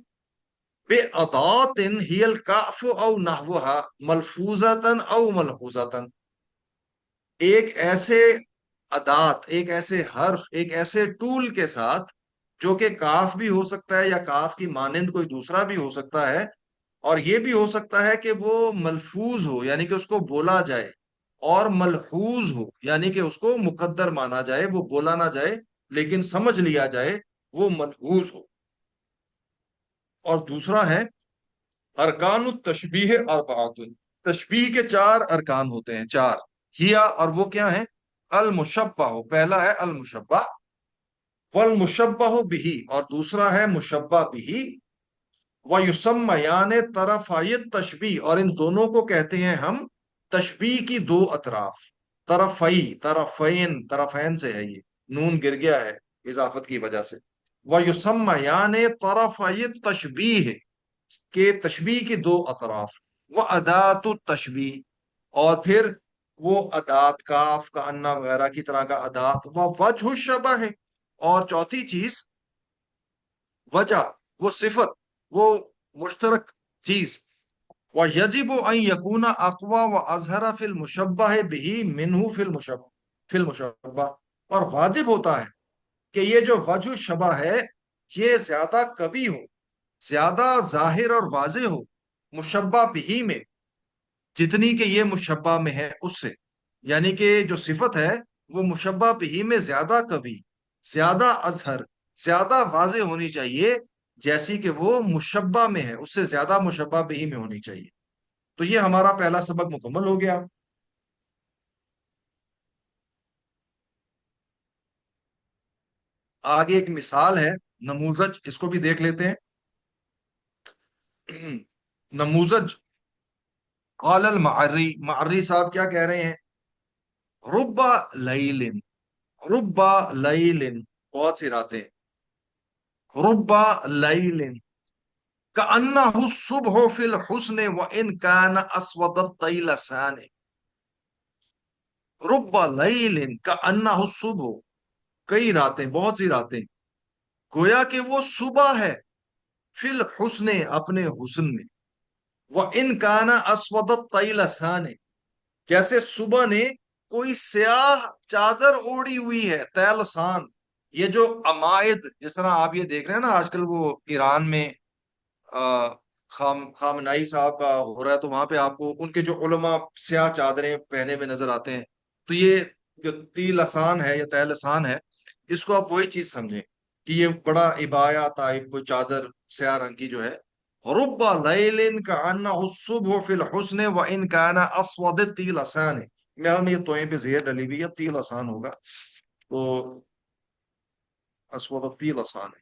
بے اضاۃ ہی الکعف او نحوها ملفوظۃ او ملحوظۃ، ایک ایسے ادات، ایک ایسے حرف، ایک ایسے ٹول کے ساتھ جو کہ کاف بھی ہو سکتا ہے یا کاف کی مانند کوئی دوسرا بھی ہو سکتا ہے، اور یہ بھی ہو سکتا ہے کہ وہ ملفوظ ہو یعنی کہ اس کو بولا جائے، اور ملحوظ ہو یعنی کہ اس کو مقدر مانا جائے، وہ بولا نہ جائے لیکن سمجھ لیا جائے، وہ ملحوظ ہو۔ اور دوسرا ہے ارکان التشبیہ اربعۃ، تشبیہ کے چار ارکان ہوتے ہیں، چار ہیا، اور وہ کیا ہے؟ المشبہ، پہلا ہے المشبہ، والمشبہ بھی، اور دوسرا ہے مشبہ بھی، وَيُسَمَّيَانِ طرفَيِ تشبیہ، اور ان دونوں کو کہتے ہیں ہم تشبیہ کی دو اطراف، طرفئی، طرفین، طرفین سے ہے یہ، نون گر گیا ہے اضافت کی وجہ سے، وَيُسَمَّيَانِ طرفَيِ تشبیہ، کہ تشبیہ کی دو اطراف، وَأَدَاتُ التشبیہ، اور پھر وہ ادات، کاف کا انا وغیرہ کی طرح کا ادات، وَوَجْهُ الشَّبَہِ، اور چوتھی چیز وجہ، وہ صفت، وہ مشترک چیز، وَيَجِبُ أَن يَكُونَ أَقْوَى وَأَظْهَرَ فِي الْمُشَبَّهِ بِهِ مِنْهُ فِي المشبہ، اور واجب ہوتا ہے کہ یہ جو وجہ شبہ ہے یہ زیادہ قوی ہو، زیادہ ظاہر اور واضح ہو مشبہ بھی میں، جتنی کہ یہ مشبہ میں ہے اس سے، یعنی کہ جو صفت ہے وہ مشبہ بھی میں زیادہ قوی، زیادہ اظہر، زیادہ واضح ہونی چاہیے، جیسی کہ وہ مشبہ میں ہے اس سے زیادہ مشبہ بھی میں ہونی چاہیے۔ تو یہ ہمارا پہلا سبق مکمل ہو گیا۔ آگے ایک مثال ہے، نموذج، اس کو بھی دیکھ لیتے ہیں۔ نموذج، قال المعری، معری صاحب کیا کہہ رہے ہیں؟ ربا لیلن، ربا لیلن، بہت سی راتیں، ربا لیلن کأنہ الصبح فی الحسن وإن کان اسود الطیلسان، ربا لیلن کأنہ الصبح، کئی راتیں، بہت سی راتیں، گویا کہ وہ صبح ہے، فی الحسن، اپنے حسن میں، وإن کان اسود الطیلسان، جیسے صبح نے کوئی سیاہ چادر اوڑی ہوئی ہے، تیلسان، یہ جو عمائد، جس طرح آپ یہ دیکھ رہے ہیں نا آج کل وہ ایران میں خامنائی صاحب کا ہو رہا ہے، تو وہاں پہ آپ کو ان کے جو علماء سیاہ چادریں پہنے ہوئے نظر آتے ہیں، تو یہ جو تیل آسان ہے یا تیل آسان ہے، اس کو آپ وہی چیز سمجھیں کہ یہ بڑا عبایا ٹائپ کوئی چادر سیاہ رنگ کی جو ہے، رب لیل کأنہ الصبح فی الحسن وإن کان اسود الطیل آسان، میں یہ توئیں پہ زیر ڈلی ہوئی ہے، تیل آسان ہوگا، تو اسود الطیل آسان ہے،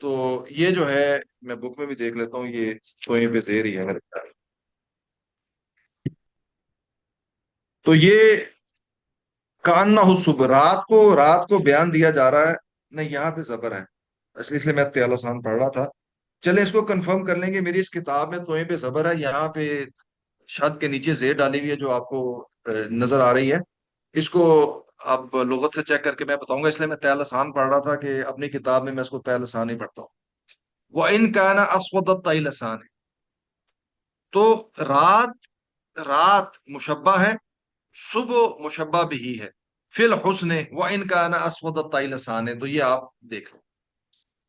تو یہ جو ہے میں بک میں بھی دیکھ لیتا ہوں، یہ توئیں پہ زیر ہی ہے میرے خیال میں۔ تو یہ کاننا صبح، رات کو بیان دیا جا رہا ہے، نہیں یہاں پہ زبر ہے، اس لیے میں تیل آسان پڑھ رہا تھا۔ چلیں اس کو کنفرم کر لیں گے، میری اس کتاب میں توئیں پہ زبر ہے، یہاں پہ شد کے نیچے زیر ڈالی ہوئی ہے جو آپ کو نظر آ رہی ہے، اس کو اب لغت سے چیک کر کے میں بتاؤں گا، اس لیے میں تیل آسان پڑھ رہا تھا کہ اپنی کتاب میں اس کو تیل آسان ہی پڑھتا ہوں۔ وہ ان کا نا اسود تیل آسان ہے، تو رات، رات مشبہ ہے، صبح مشبہ بھی ہے، فی الحسن و ان کا نا اسود الطیلسان ہے، تو یہ آپ دیکھ لو۔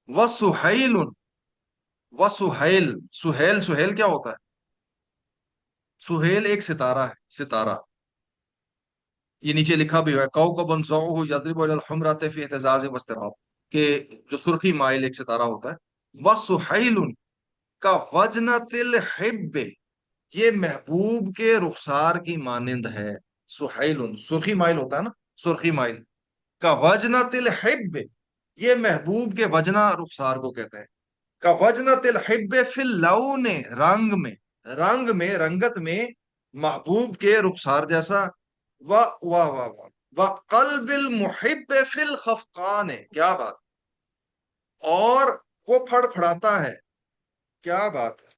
وسہیل، وسہیل، سہیل، سہیل کیا ہوتا ہے؟ سہیل ایک ستارہ ہے، ستارہ، یہ نیچے لکھا بھی ہوا ہے، کوكب ضوءه يضرب الى الحمرة في اهتزاز واضطراب، کہ جو سرخی مائل ایک ستارہ ہوتا ہے۔ وسہیل کا وجنۃ الحب، یہ محبوب کے رخسار کی مانند ہے، سہیل، سرخی مائل ہوتا ہے نا، سرخی مائل، کا وجنۃ الحب، یہ محبوب کے وجنا رخسار کو کہتے ہیں، کا وجنۃ الحب فی اللون، رنگ میں، رنگ میں، رنگت میں، محبوب کے رخسار جیسا، واہ واہ واہ واہ، وقلب المحب فی الخفقان، کیا بات، اور وہ پھڑ پھڑاتا ہے، کیا بات ہے،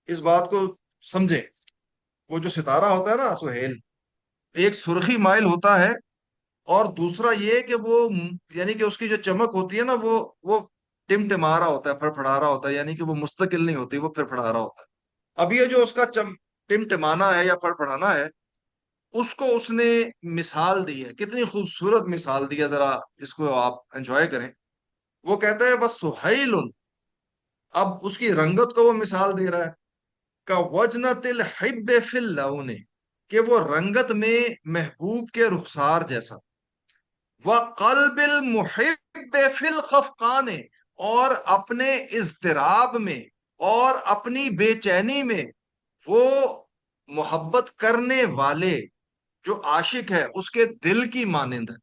اس بات کو سمجھیں، وہ جو ستارہ ہوتا ہے نا سہیل، ایک سرخی مائل ہوتا ہے، اور دوسرا یہ کہ وہ یعنی کہ اس کی جو چمک ہوتی ہے نا وہ ٹمٹما رہا ہوتا ہے، پھڑ پھڑا رہا ہوتا ہے، یعنی کہ وہ مستقل نہیں ہوتی، وہ پھڑ پھڑا رہا ہوتا ہے۔ اب یہ جو اس کا ٹمٹمانا ہے یا پھڑ پھڑانا ہے، اس کو اس نے مثال دی ہے. کتنی خوبصورت مثال دی ہے، ذرا اس کو آپ انجوائے کریں. وہ کہتا ہے بس سہیل، اب اس کی رنگت کو وہ مثال دے رہا ہے کا وجنت الحب فی اللون، کہ وہ رنگت میں محبوب کے رخسار جیسا. وقلب المحب فی الخفقان، اور اپنے اضطراب میں اور اپنی بے چینی میں وہ محبت کرنے والے جو عاشق ہے اس کے دل کی مانند ہے.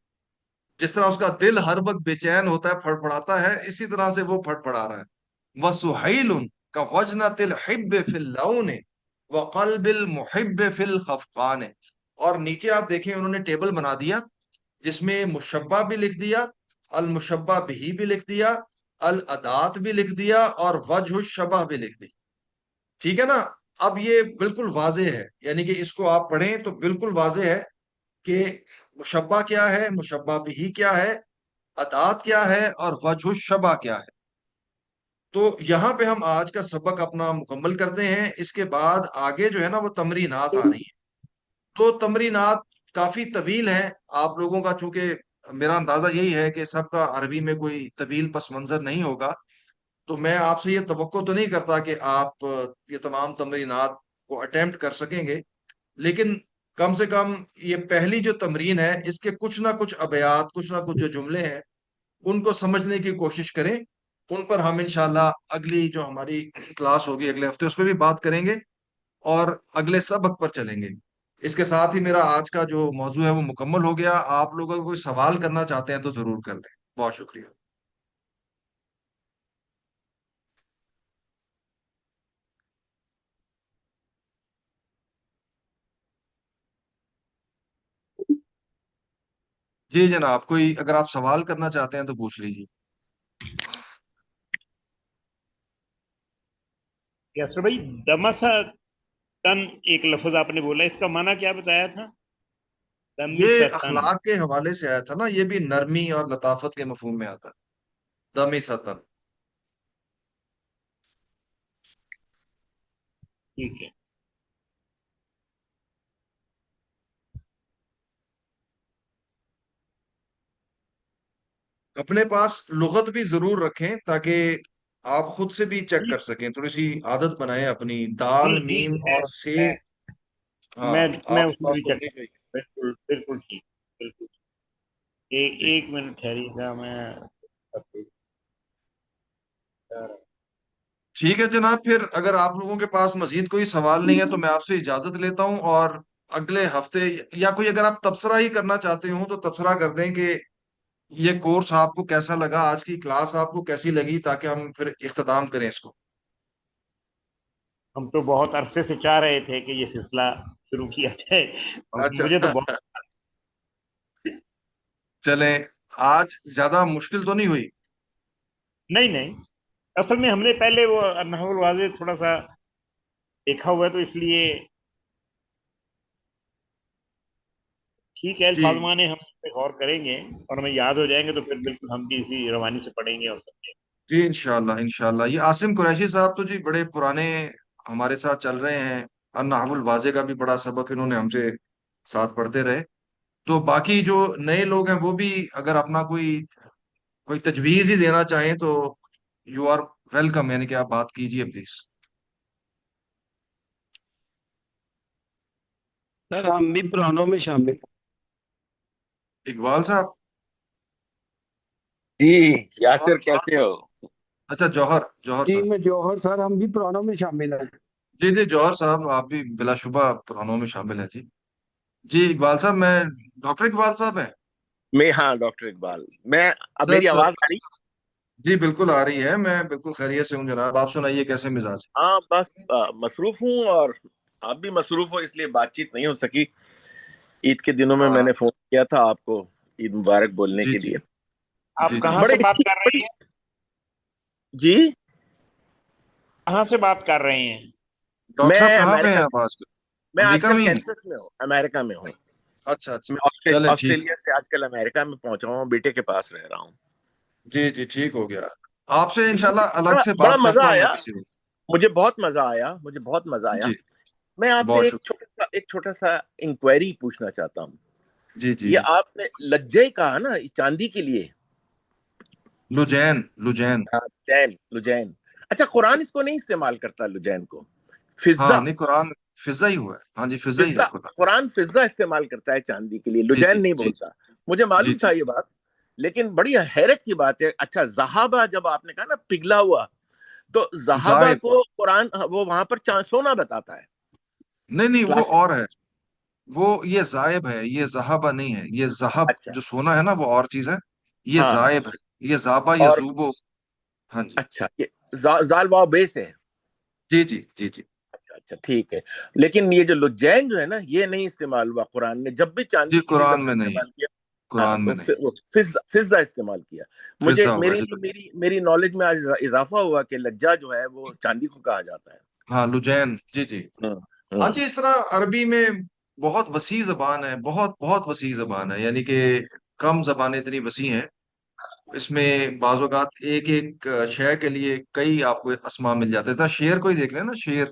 جس طرح اس کا دل ہر وقت بے چین ہوتا ہے، پھڑپڑاتا ہے، اسی طرح سے وہ پھڑپڑا رہا ہے. وَسُحَيْلٌ كَوَجْنَةِ الْحِبِّ فِي اللَّوْنِ وَقَلْبِ الْمُحِبِّ فِي الْخَفْقَانِ. اور نیچے آپ دیکھیں انہوں نے ٹیبل بنا دیا جس میں مشبہ بھی لکھ دیا، المشبہ بھی لکھ دیا، الادات بھی لکھ دیا، اور وجہ الشبہ بھی لکھ دی. ٹھیک ہے نا؟ اب یہ بالکل واضح ہے، یعنی کہ اس کو آپ پڑھیں تو بالکل واضح ہے کہ مشبہ کیا ہے، مشبہ بھی کیا ہے، ادات کیا ہے، اور وجہ الشبہ کیا ہے. تو یہاں پہ ہم آج کا سبق اپنا مکمل کرتے ہیں. اس کے بعد آگے جو ہے نا وہ تمرینات آ رہی ہیں. تو تمرینات کافی طویل ہیں. آپ لوگوں کا چونکہ میرا اندازہ یہی ہے کہ سب کا عربی میں کوئی طویل پس منظر نہیں ہوگا، تو میں آپ سے یہ توقع تو نہیں کرتا کہ آپ یہ تمام تمرینات کو اٹیمپٹ کر سکیں گے. لیکن کم سے کم یہ پہلی جو تمرین ہے اس کے کچھ نہ کچھ ابیات، کچھ نہ کچھ جو جملے ہیں ان کو سمجھنے کی کوشش کریں. ان پر ہم انشاءاللہ اگلی جو ہماری کلاس ہوگی اگلے ہفتے اس پہ بھی بات کریں گے اور اگلے سبق پر چلیں گے. اس کے ساتھ ہی میرا آج کا جو موضوع ہے وہ مکمل ہو گیا. آپ لوگ اگر کوئی سوال کرنا چاہتے ہیں تو ضرور کر لیں. بہت شکریہ. جی جناب، کوئی اگر آپ سوال کرنا چاہتے ہیں تو پوچھ لیجیے. یاسر بھائی، دمسا تن ایک لفظ آپ نے بولا، اس کا معنی کیا بتایا تھا؟ یہ دمسا تن. اخلاق کے حوالے سے آیا تھا نا، یہ بھی نرمی اور لطافت کے مفہوم میں آتا ہے. دمی ستن. ٹھیک ہے. اپنے پاس لغت بھی ضرور رکھیں تاکہ آپ خود سے بھی چیک جی کر سکیں. تھوڑی سی عادت بنائیں اپنی، جی دال جی میم میں اور سے. میں ہاں، میں آپ اس کے میں بھی پاس چیک ہونی کروں. چاہیے. بالکل بالکل ٹھیک. بالکل. ایک جی ایک منٹ ٹھہری گا میں. ٹھیک ہے جناب، پھر اگر آپ لوگوں کے پاس مزید کوئی سوال نہیں ہے تو میں آپ سے اجازت لیتا ہوں. اور اگلے ہفتے یا کوئی اگر آپ تبصرہ ہی کرنا چاہتے ہوں تو تبصرہ کر دیں کہ یہ کورس آپ کو کیسا لگا، آج کی کلاس آپ کو کیسی لگی، تاکہ ہم پھر اختتام کریں اس کو. ہم تو بہت عرصے سے چاہ رہے تھے کہ یہ سلسلہ شروع کیا جائے، اور مجھے تو اچھا بہت. چلیں، آج زیادہ مشکل تو نہیں ہوئی؟ نہیں نہیں، اصل میں ہم نے پہلے وہ نحو الواضح تھوڑا سا دیکھا ہوا ہے، تو اس لیے ٹھیک ہے. جی الفاظ مانے ہم اس پہ غور کریں گے، اور ہمیں یاد ہو جائیں گے تو پھر بالکل ہم بھی اسی روانی سے پڑھیں گے اور سمجھیں گے. جی، انشاءاللہ انشاءاللہ. یہ عاصم قریشی صاحب تو جی بڑے پرانے ہمارے ساتھ چل رہے ہیں. النحو الواضح کا بھی بڑا سبق انہوں نے ہم سے ساتھ پڑھتے رہے. تو باقی جو نئے لوگ ہیں وہ بھی اگر اپنا کوئی کوئی تجویز ہی دینا چاہیں تو یو آر ویلکم، یعنی کہ آپ بات کیجئے پلیز. سر ہم بھی پرانوں میں شامل. اقبال صاحب. جی یاسر کیسے ہو؟ اچھا، جوہر جوہر جی صاحب. میں جوہر سر، ہم بھی پرانوں میں شامل ہیں. جی جی جوہر صاحب، آپ بھی بلا شبہ پرانوں میں شامل ہیں. جی جی اقبال صاحب، میں ڈاکٹر اقبال صاحب ہیں. میں ہاں ڈاکٹر اقبال. میں اب سر میری سر آواز آ رہی؟ جی بالکل آ رہی ہے. میں بالکل خیریت سے ہوں جناب. آپ سنائیے کیسے مزاج؟ ہاں بس مصروف ہوں، اور آپ بھی مصروف ہو، اس لیے بات چیت نہیں ہو سکی. عید کے دنوں میں ہاں. نے فون کیا تھا آپ کو عید مبارک بولنے جی کے جی لیے. جی آپ جی کہاں بڑے سے بات اچھی کر رہے بڑی. ہیں؟ جی کہاں سے بات کر رہے ہیں؟ ڈاکٹر میں صاحب کہاں پہ ہیں امریکہ، آپ آج کل؟ میں آج امریکہ کل میں ہی ہیں؟ کینسس میں ہوں، امریکہ میں ہوں. اچھا اچھا. میں چلے ٹھیک. آسٹریلیا سے آج کل امریکہ میں پہنچا ہوں، بیٹے کے پاس رہ رہا ہوں. جی جی ٹھیک ہو گیا. آپ سے انشاءاللہ الگ بڑا سے بڑا بات مزہ کرتا ہوں میں آیا. کسی وقت. مجھے بہت مزہ آیا. جی میں آپ سے بہت شکریہ. ایک چھوٹا سا انکوائری پوچھنا چاہتا ہوں. جی جی. یہ آپ نے لجے کہا نا چاندی کے لیے؟ لجین. لجین. لجین. اچھا، قرآن اس کو نہیں استعمال کرتا لجین کو؟ ہاں فضہ. نہیں، قرآن فضا ہی ہوا ہے. ہاں جی، فضا ہی ہے قرآن. قرآن فضہ استعمال کرتا ہے چاندی کے لیے، جی جی لجین نہیں جی بولتا. مجھے جی معلوم جی. تھا یہ بات، لیکن بڑی حیرت کی بات ہے. اچھا، زہابہ جب آپ نے کہا نا پگھلا ہوا، تو زہابہ زائب. کو قرآن وہ وہاں پر سونا بتاتا ہے. نہیں نہیں، وہ کلاسک. اور ہے. وہ یہ زائب ہے، یہ زہابہ نہیں ہے. یہ زہب اچھا. جو سونا ہے نا وہ اور چیز ہے. یہ ہاں ہاں. زائب ہے. یہ زابا یا اور زوبو. ہاں جی. اچھا، یہ زال واو بیس ہے. جی جی جی جی. اچھا اچھا، ٹھیک ہے. لیکن یہ جو لجین جو ہے نا، یہ نہیں استعمال ہوا قرآن نے. جب بھی جی چاندی کے لیے قرآن لفظ میں نہیں. استعمال کیا، ہاں، قرآن تو میں نہیں. فضہ استعمال کیا. مجھے فضا ہوا ہے. میری نالج میں آج اضافہ ہوا کہ لجا جو ہے وہ چاندی کو کہا جاتا ہے. ہاں لجین. جی جی. ہاں ہاں ہاں. جی، اس طرح عربی میں بہت وسیع زبان ہے، بہت بہت وسیع زبان ہے. یعنی کہ کم زبانیں اتنی وسیع ہیں. اس میں بعض اوقات ایک ایک شے کے لیے کئی آپ کو اسما مل جاتے ہیں. شیر کو ہی دیکھ لیں نا، شیر.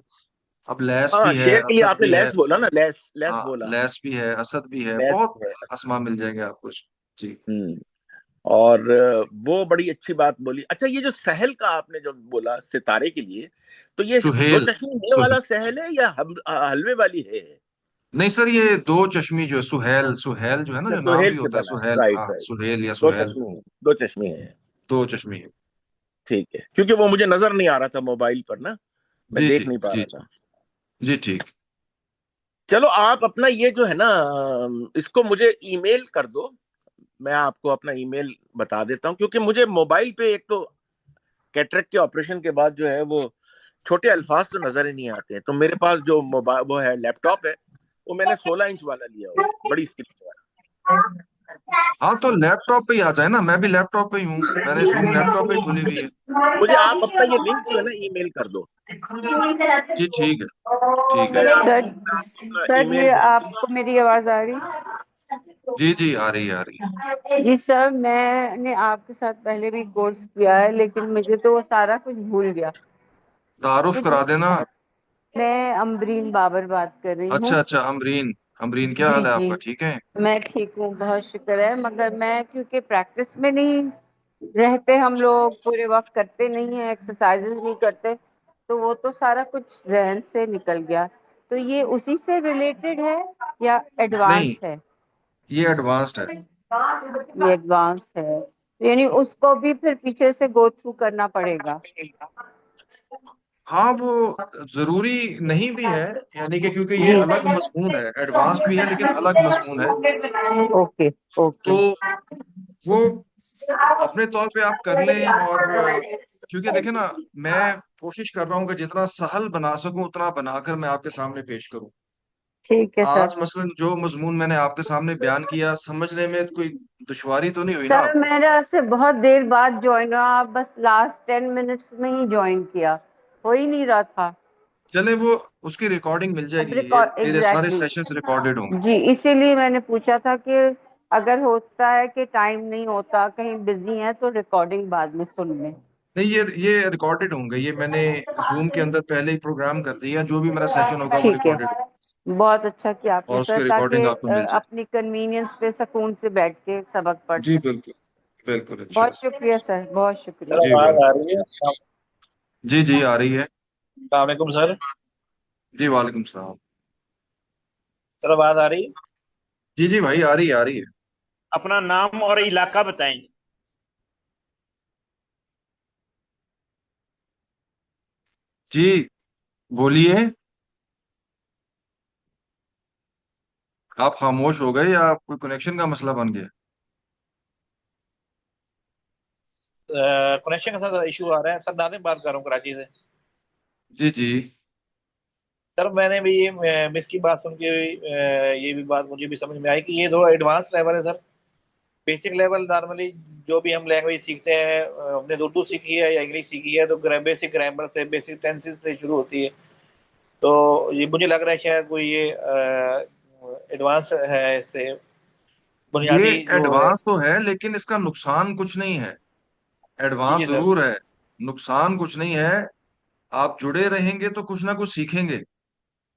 اب لیس ہاں، بھی ہے، شیر کے لیے اسد آپ نے بھی ہے. لیس بولا نا، لیس ہاں بولا. لیس بھی ہے، اسد بھی ہے. لیس بہت ہے. اسما مل جائیں گے آپ کو. جی. ہوں. اور وہ بڑی اچھی بات بولی. اچھا، یہ جو سہل کا آپ نے جو بولا ستارے کے لیے، تو یہ دو سہیل. چشمے والا سہل ہے یا حلوے والی ہے؟ نہیں سر، یہ دو چشمی جو ہے، سہیل. سہیل جو ہے نا، اچھا، جو نام سہیل بھی سے ہوتا ہے بنا ہے. سہیل. رائٹ ہاں رائٹ. سہیل یا دو سہیل. چشمے ہیں، دو چشمے ہیں. دو چشمی ہے. ٹھیک ہے، کیونکہ وہ مجھے نظر نہیں آ رہا تھا موبائل پر نا، میں جی جی دیکھ نہیں پا جی رہا جی. تھا. جی ٹھیک. چلو، آپ اپنا یہ جو ہے نا، اس کو مجھے ای میل کر دو. میں آپ کو اپنا ای میل بتا دیتا ہوں، کیونکہ مجھے موبائل پہ ایک تو کیٹریکٹ کے آپریشن کے بعد جو ہے وہ چھوٹے الفاظ تو نظر ہی نہیں آتے ہیں. تو میرے پاس جو موبائل وہ ہے، لیپ ٹاپ ہے، وہ میں نے 16 انچ والا لیا ہوا ہے، بڑی اسکرین والا. ہاں تو لیپ ٹاپ پہ ہی آ جائے نا. میں بھی لیپ ٹاپ پہ ہی ہوں. میں نے زوم لیپ ٹاپ پہ ہی کھولی ہوئی ہے. مجھے آپ اپنا یہ لنک جو ہے نا ای میل کر دو. جی ٹھیک ہے. ٹھیک ہے. میں آپ سر کو اپنا ای سر میل یہ بھیج آپ دوں کو گا. میری آواز آ رہی؟ جی جی آ رہی ہے، آ رہی ہے. جی سر، میں نے آپ کے ساتھ پہلے بھی کورس کیا ہے، لیکن مجھے تو وہ سارا کچھ بھول گیا. تعارف کچھ کرا دینا. میں امبرین بابر بات کر رہی اچھا ہوں. اچھا، امرین. امرین کیا جی حال ہے آپ جی، کا؟ ٹھیک ہے. میں ٹھیک ہوں، بہت شکر ہے. مگر میں کیونکہ پریکٹس میں نہیں رہتے، ہم لوگ پورے وقت کرتے نہیں ہیں، ایکسرسائزز نہیں کرتے، تو وہ تو سارا کچھ ذہن سے نکل گیا. تو یہ اسی سے ریلیٹڈ ہے یا نہیں، ایڈوانس ہے؟ یہ ایڈوانسڈ ہے. یہ ایڈوانس ہے، یعنی اس کو بھی پھر پیچھے سے گو تھرو کرنا پڑے گا. ہاں وہ ضروری نہیں بھی ہے. یعنی کہ کیونکہ جی. یہ الگ مضمون ہے، ایڈوانسڈ بھی ہے لیکن الگ مضمون ہے. Okay okay. تو وہ اپنے طور پہ آپ کر لیں. اور کیونکہ دیکھیں نا، میں کوشش کر رہا ہوں کہ جتنا سہل بنا سکوں اتنا بنا کر میں آپ کے سامنے پیش کروں. ٹھیک ہے سر. آج مثلا جو مضمون میں نے آپ کے سامنے بیان کیا، سمجھنے میں کوئی دشواری تو نہیں ہوئی نا سر آپ کو؟ میرا سے بہت دیر بعد جوائن ہوا، آپ بس لاسٹ 10 منٹس میں ہی جوائن کیا، ہو ہی نہیں رہا تھا. چلے وہ اس کی ریکارڈنگ مل جائے اب گی. یہ میرے سارے ایگزیکٹلی سیشنز ریکارڈڈ ہوں گے. جی، اسی لیے میں نے پوچھا تھا کہ اگر ہوتا ہے کہ ٹائم نہیں ہوتا، کہیں بزی ہیں، تو ریکارڈنگ بعد میں سن لیں. نہیں، یہ ریکارڈڈ ہوں گے. یہ میں نے زوم کے اندر پہلے ہی پروگرام کر دیا. جو بھی میرا سیشن ہوگا وہ ٹھیک ہے، ریکارڈڈ ہوگا. بہت اچھا کیا آپ نے اور اس سر، کی ریکارڈنگ آپ کو تاکہ مل جائے. اپنی کنوینئنس پہ سکون سے بیٹھ کے سبق پڑھ جی سکیں. بالکل. بالکل بہت انشاءاللہ. شکریہ سر، بہت سر شکریہ. جی آواز آ ویلکم. رہی ہے؟ السلام جی جی آ رہی ہے. علیکم سر. جی وعلیکم السلام. سر آواز آ رہی ہے؟ جی جی بھائی، آ رہی ہے، آ رہی ہے. اپنا نام اور علاقہ بتائیں. جی بولیے. آپ خاموش ہو گئے یا کوئی کنیکشن کا مسئلہ بن گیا؟ کنیکشن کا سر ایشو آ رہا ہے. سر ناظم بات کر رہا ہوں کراچی سے. جی جی. سر میں نے بھی یہ مس کی بات سن کے یہ بھی بات مجھے بھی سمجھ میں آئی کہ یہ دو ایڈوانس لیول ہے سر. بیسک لیول نارملی جو بھی ہم لینگویج سیکھتے ہیں، ہم نے اردو سیکھی ہے یا انگلش سیکھی ہے، تو بیسک گرامر سے، بیسک ٹینسز سے شروع ہوتی ہے. تو یہ مجھے لگ رہا ہے شاید کوئی یہ ایڈوانس ہے، اس سے یہ بنیادی جو ہے. ایڈوانس تو ہے لیکن اس کا نقصان کچھ نہیں ہے. جی ایڈوانس جی سر. ضرور ہے، نقصان کچھ نہیں ہے. آپ جڑے رہیں گے تو کچھ نہ کچھ سیکھیں گے.